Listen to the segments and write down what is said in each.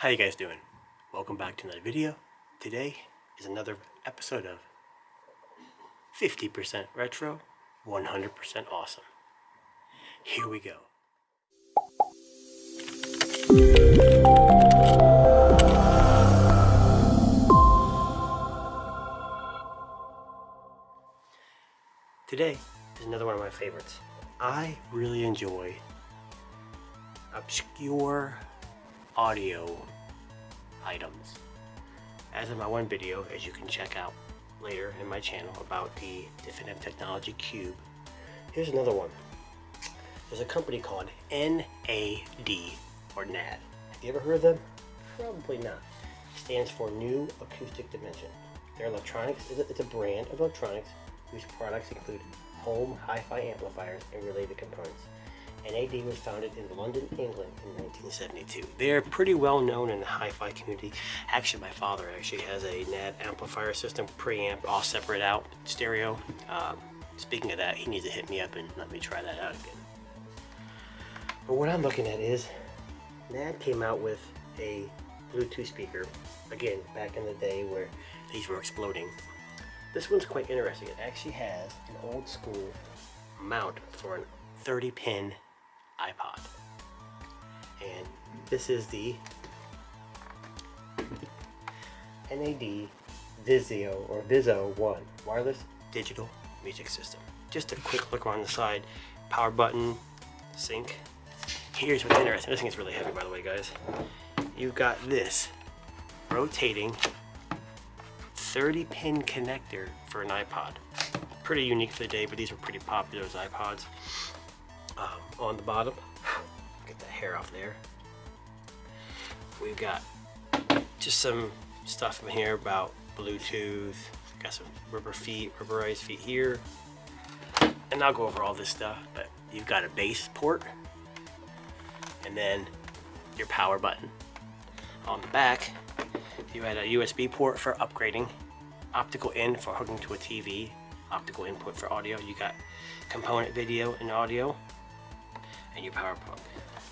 How you guys doing? Welcome back to another video. Today is another episode of 50% retro, 100% awesome. Here we go. Today is another one of my favorites. I really enjoy obscure audio items. As in my one video, as you can check out later in my channel about the Definitive Technology Cube, here's another one. There's a company called NAD or NAD. Have you ever heard of them? Probably not. It stands for New Acoustic Dimension. They're electronics. It's a brand of electronics whose products include home hi-fi amplifiers and related components. NAD was founded in London, England in 1972. They're pretty well known in the hi-fi community. Actually, my father actually has a NAD amplifier system, preamp, all separate out, stereo. Speaking of that, he needs to hit me up and let me try that out again. But what I'm looking at is, NAD came out with a Bluetooth speaker, again, back in the day where these were exploding. This one's quite interesting. It actually has an old school mount for an 30-pin iPod. And this is the NAD Viso or Viso 1 wireless digital music system. Just a quick look around the side. Power button, sync. Here's what's interesting. This thing is really heavy, by the way, guys. You've got this rotating 30-pin connector for an iPod. Pretty unique for the day, but these were pretty popular as iPods. On the bottom, get the hair off there. We've got just some stuff in here about Bluetooth. Got some rubberized feet here. And I'll go over all this stuff, but you've got a bass port and then your power button. On the back, you had a USB port for upgrading, optical in for hooking to a TV, optical input for audio. You got component video and audio, and your power plug.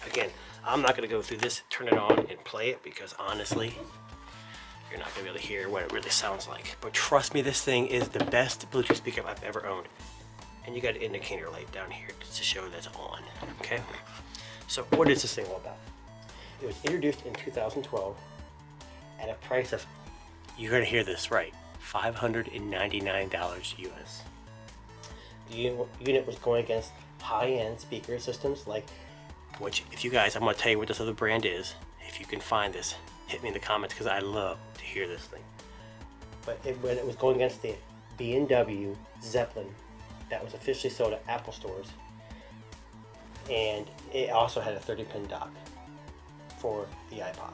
Again, I'm not going to go through this, turn it on and play it, because honestly, you're not going to be able to hear what it really sounds like. But trust me, this thing is the best Bluetooth speaker I've ever owned. And you got an indicator light down here to show that it's on. Okay? So what is this thing all about? It was introduced in 2012 at a price of, you're going to hear this right, $599 US. The unit was going against high-end speaker systems like, which if you guys, I'm going to tell you what this other brand is. If you can find this, hit me in the comments, because I love to hear this thing. But when it was going against the B&W Zeppelin that was officially sold at Apple stores, and it also had a 30-pin dock for the iPod.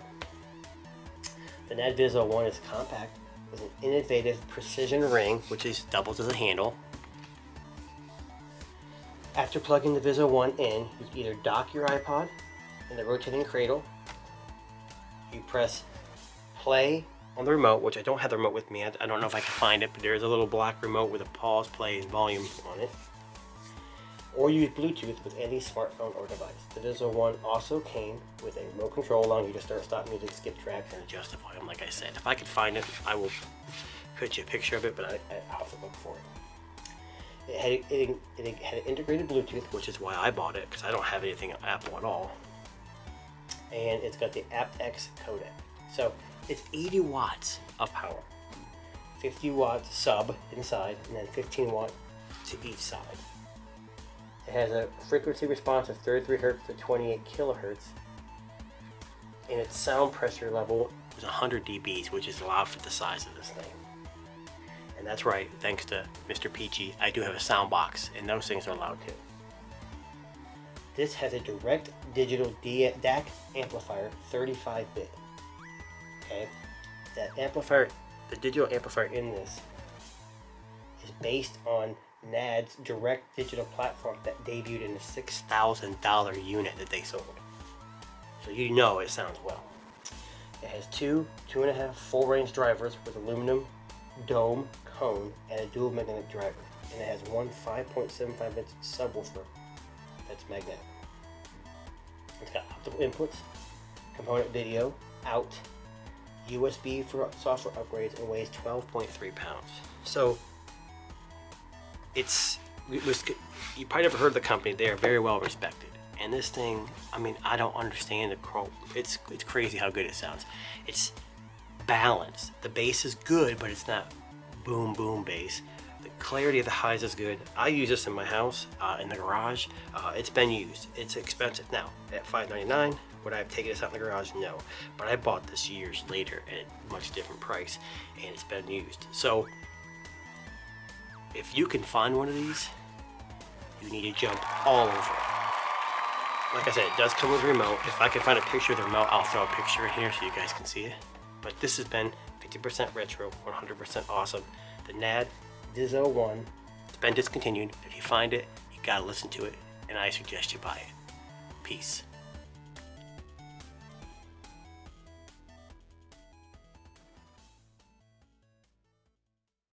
The NAD Viso 1 is compact with an innovative precision ring, which doubles as a handle. After plugging the Viso 1 in, you can either dock your iPod in the rotating cradle. You press play on the remote, which I don't have the remote with me. I don't know if I can find it, but there is a little black remote with a pause, play, and volume on it. Or use Bluetooth with any smartphone or device. The Viso 1 also came with a remote control allowing you to start, stop music, skip tracks, and adjust the volume. Like I said, if I can find it, I will put you a picture of it, but I'll have to look for it. It had an integrated Bluetooth, which is why I bought it, because I don't have anything Apple at all. And it's got the aptX codec. So it's 80 watts of power. 50 watts sub inside, and then 15 watts to each side. It has a frequency response of 33 Hz to 28 kilohertz. And its sound pressure level is 100 dBs, which is allowed for the size of this thing. And that's right, thanks to Mr. Peachy, I do have a sound box, and those things are allowed too. This has a direct digital DAC amplifier, 35-bit. Okay, that amplifier, the digital amplifier in this, is based on NAD's direct digital platform that debuted in a $6,000 unit that they sold. So you know it sounds well. It has two 2.5 full-range drivers with aluminum dome cone and a dual magnetic driver, and it has one 5.75 inch subwoofer that's magnetic. It's got optical inputs, component video, out USB for software upgrades and weighs 12.3 pounds. So you probably never heard of the company. They are very well respected. And this thing, I mean, I don't understand the chrome. It's crazy how good it sounds. It's balanced. The bass is good, but it's not boom boom bass. The clarity of the highs is good. I use this in my house, in the garage. It's been used. It's expensive now at $5.99. Would I have taken this out in the garage? No. But I bought this years later at a much different price, and it's been used. So if you can find one of these, you need to jump all over it. Like I said, it does come with a remote. If I can find a picture of the remote, I'll throw a picture in here so you guys can see it. But this has been 50% retro, 100% awesome. The NAD Viso 1, it's been discontinued. If you find it, you gotta listen to it, and I suggest you buy it. Peace.